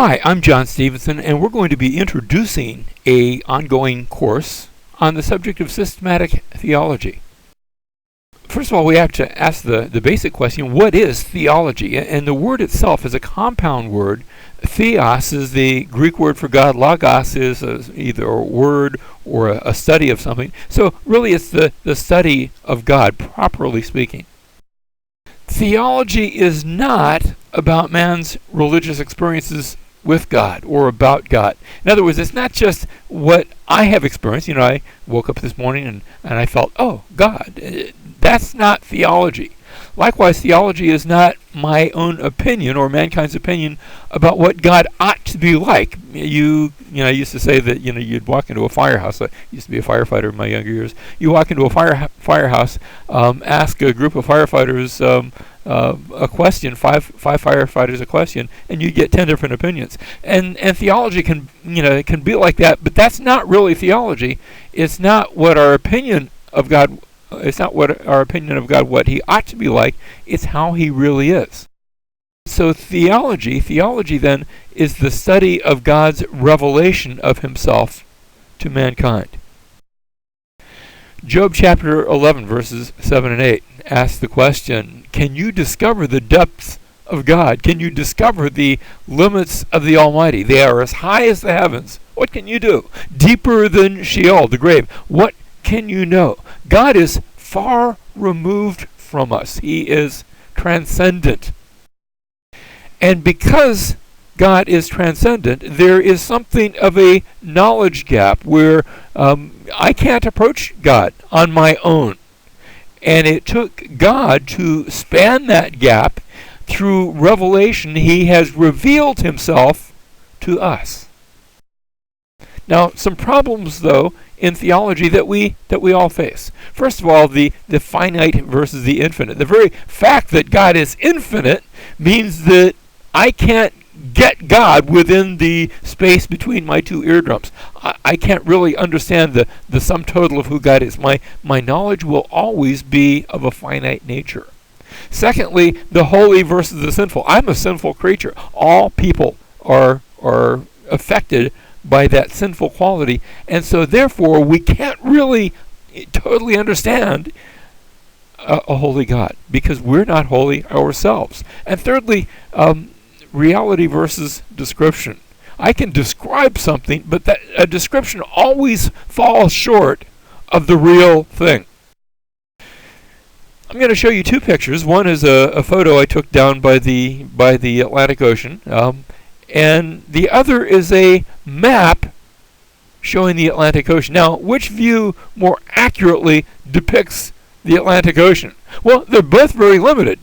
Hi, I'm John Stevenson, and we're going to be introducing an ongoing course on the subject of systematic theology. First of all, we have to ask the basic question, what is theology? And the word itself is a compound word. Theos is the Greek word for God. Logos is either a word or a study of something. So really it's the study of God, properly speaking. Theology is not about man's religious experiences with God or about God. In other words, it's not just what I have experienced. I woke up this morning and I felt, oh, God. That's not theology. Likewise, theology is not my own opinion or mankind's opinion about what God ought to be like. I used to say that, you'd walk into a firehouse. I used to be a firefighter in my younger years. You walk into a firehouse, ask a group of firefighters a question, five firefighters a question, and you get 10 different opinions. And theology can be like that, but that's not really theology. It's not what our opinion of God. It's not what our opinion of God, what He ought to be like. It's how He really is. So theology then is the study of God's revelation of Himself to mankind. Job chapter 11, verses 7 and 8 asks the question, can you discover the depths of God? Can you discover the limits of the Almighty? They are as high as the heavens. What can you do? Deeper than Sheol, the grave. What can you know? God is far removed from us. He is transcendent. And because God is transcendent, there is something of a knowledge gap where I can't approach God on my own. And it took God to span that gap. Through revelation, He has revealed Himself to us. Now, some problems, though, in theology that we all face. First of all, the finite versus the infinite. The very fact that God is infinite means that I can't get God within the space between my two eardrums. I can't really understand the sum total of who God is. My knowledge will always be of a finite nature. Secondly, the holy versus the sinful. I'm a sinful creature. All people are affected by that sinful quality, and so therefore we can't really totally understand a holy God because we're not holy ourselves. And thirdly, reality versus description. I can describe something, but that a description always falls short of the real thing. I'm going to show you two pictures. One is a photo I took down by the Atlantic Ocean, and the other is a map showing the Atlantic Ocean. Now, which view more accurately depicts the Atlantic Ocean? Well, they're both very limited.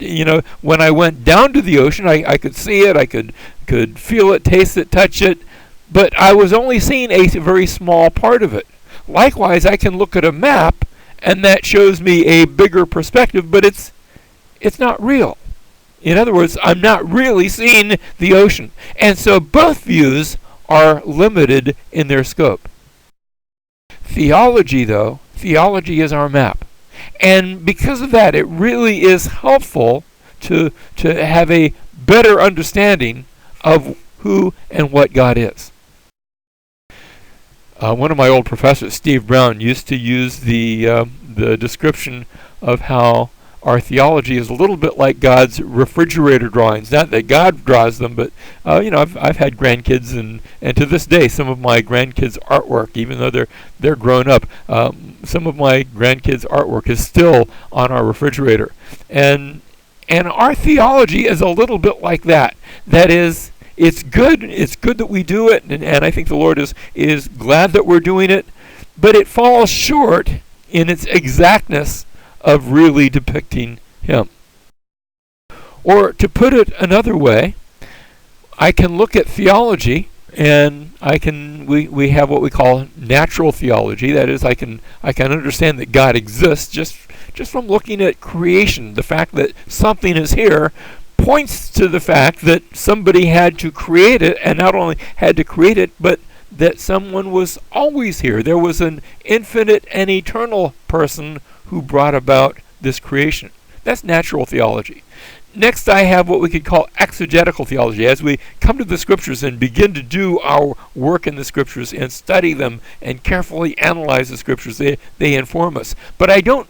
When I went down to the ocean, I could see it, I could feel it, taste it, touch it, but I was only seeing a very small part of it. Likewise, I can look at a map, and that shows me a bigger perspective, but it's not real. In other words, I'm not really seeing the ocean. And so both views are limited in their scope. Theology is our map. And because of that, it really is helpful to have a better understanding of who and what God is. One of my old professors, Steve Brown, used to use the description of how our theology is a little bit like God's refrigerator drawings. Not that God draws them, but I've had grandkids, and to this day, some of my grandkids' artwork, even though they're grown up, some of my grandkids' artwork is still on our refrigerator. And our theology is a little bit like that. That is, it's good that we do it, and I think the Lord is glad that we're doing it, but it falls short in its exactness of really depicting Him. Or to put it another way, I can look at theology, and we have what we call natural theology. That is, I can understand that God exists just from looking at creation. The fact that something is here points to the fact that somebody had to create it, and not only had to create it, but that someone was always here. There was an infinite and eternal person who brought about this creation. That's natural theology. Next, I have what we could call exegetical theology. As we come to the Scriptures and begin to do our work in the Scriptures and study them and carefully analyze the Scriptures, they inform us. But I don't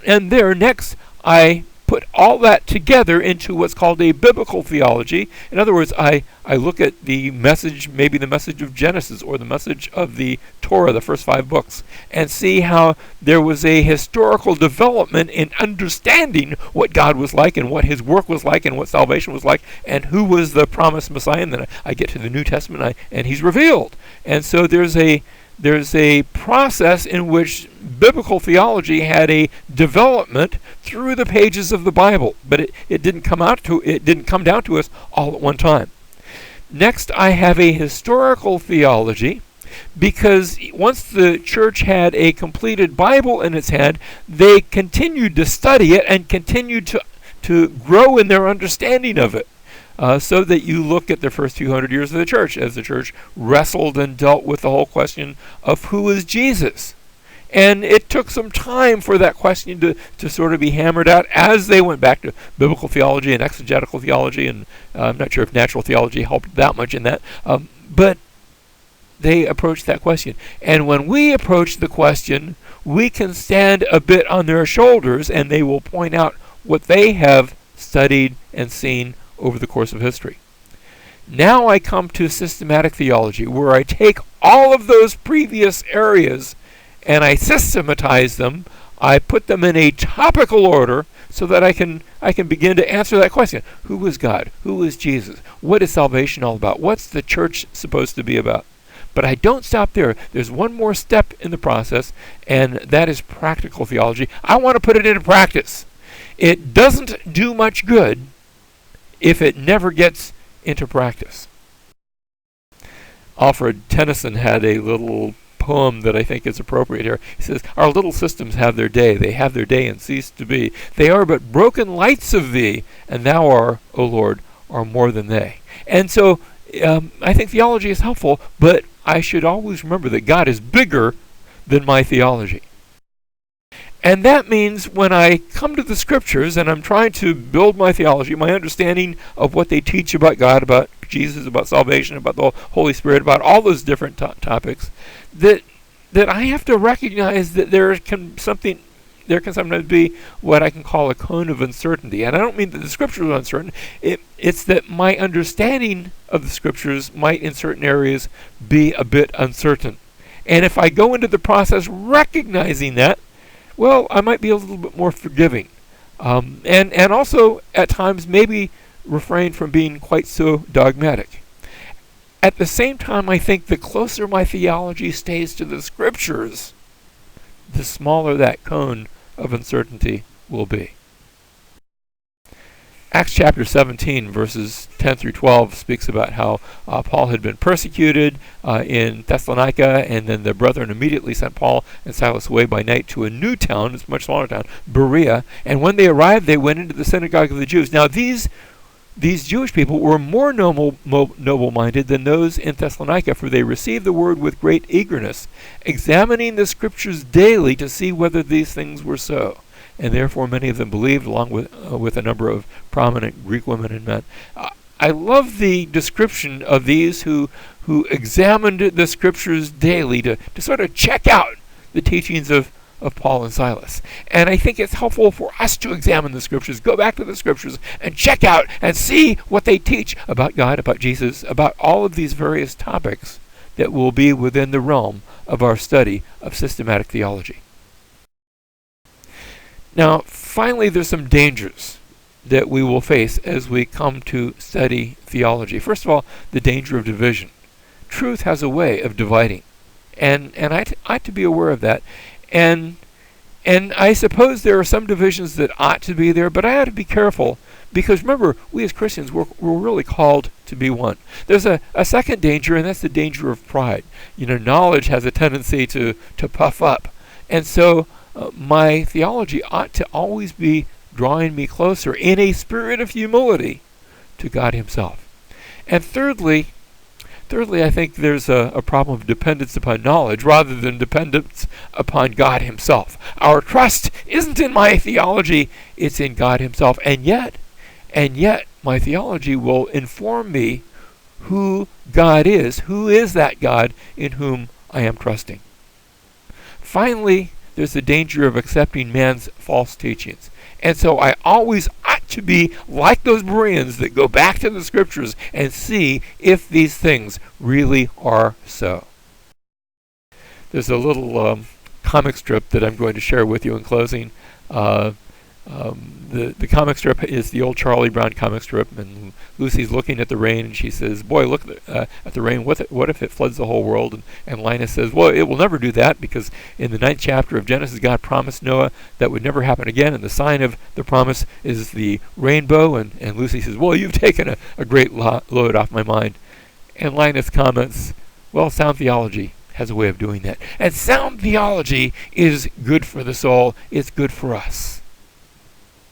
end there. Next, I put all that together into what's called a biblical theology. In other words, I look at the message, maybe the message of Genesis or the message of the Torah, the first 5 books, and see how there was a historical development in understanding what God was like and what his work was like and what salvation was like and who was the promised Messiah. And then I get to the New Testament and he's revealed. And so there's a process in which biblical theology had a development through the pages of the Bible, but it didn't come down to us all at one time. Next, I have a historical theology, because once the church had a completed Bible in its hand, they continued to study it and continued to grow in their understanding of it. So that you look at the first 200 years of the church, as the church wrestled and dealt with the whole question of who is Jesus. And it took some time for that question to sort of be hammered out as they went back to biblical theology and exegetical theology, and I'm not sure if natural theology helped that much in that, but they approached that question. And when we approach the question, we can stand a bit on their shoulders, and they will point out what they have studied and seen over the course of history. Now I come to systematic theology, where I take all of those previous areas and I systematize them. I put them in a topical order so that I can begin to answer that question. Who is God? Who is Jesus? What is salvation all about? What's the church supposed to be about? But I don't stop there. There's one more step in the process, and that is practical theology. I want to put it into practice. It doesn't do much good if it never gets into practice. Alfred Tennyson had a little poem that I think is appropriate here. He says, "Our little systems have their day. They have their day and cease to be. They are but broken lights of thee, and thou art, O Lord, are more than they." And so I think theology is helpful, but I should always remember that God is bigger than my theology. And that means when I come to the Scriptures and I'm trying to build my theology, my understanding of what they teach about God, about Jesus, about salvation, about the Holy Spirit, about all those different topics, that I have to recognize that there can sometimes be what I can call a cone of uncertainty. And I don't mean that the Scriptures are uncertain. It's that my understanding of the Scriptures might in certain areas be a bit uncertain. And if I go into the process recognizing that, well, I might be a little bit more forgiving. And also, at times, maybe refrain from being quite so dogmatic. At the same time, I think the closer my theology stays to the Scriptures, the smaller that cone of uncertainty will be. Acts chapter 17, verses 10 through 12, speaks about how Paul had been persecuted in Thessalonica, and then the brethren immediately sent Paul and Silas away by night to a new town, it's a much smaller town, Berea. And when they arrived, they went into the synagogue of the Jews. Now these Jewish people were more noble-minded than those in Thessalonica, for they received the word with great eagerness, examining the Scriptures daily to see whether these things were so. And therefore many of them believed, along with a number of prominent Greek women and men. I love the description of these who examined the Scriptures daily to sort of check out the teachings of Paul and Silas. And I think it's helpful for us to examine the Scriptures, go back to the Scriptures and check out and see what they teach about God, about Jesus, about all of these various topics that will be within the realm of our study of systematic theology. Now, finally, there's some dangers that we will face as we come to study theology. First of all, the danger of division. Truth has a way of dividing, and I ought to be aware of that. And I suppose there are some divisions that ought to be there, but I ought to be careful, because remember, we as Christians, we're really called to be one. There's a second danger, and that's the danger of pride. Knowledge has a tendency to puff up, and so my theology ought to always be drawing me closer in a spirit of humility to God Himself. And thirdly, I think there's a problem of dependence upon knowledge rather than dependence upon God Himself. Our trust isn't in my theology, it's in God Himself. And yet, And yet, my theology will inform me who God is. Who is that God in whom I am trusting? Finally, there's the danger of accepting man's false teachings. And so I always ought to be like those Bereans that go back to the scriptures and see if these things really are so. There's a little comic strip that I'm going to share with you in closing. The comic strip is the old Charlie Brown comic strip, and Lucy's looking at the rain, and she says, "Boy, look at the rain. What if it floods the whole world?" And Linus says, "Well, it will never do that, because in the 9th chapter of Genesis, God promised Noah that would never happen again, and the sign of the promise is the rainbow." And Lucy says, "Well, you've taken a great load off my mind." And Linus comments, "Well, sound theology has a way of doing that. And sound theology is good for the soul. It's good for us."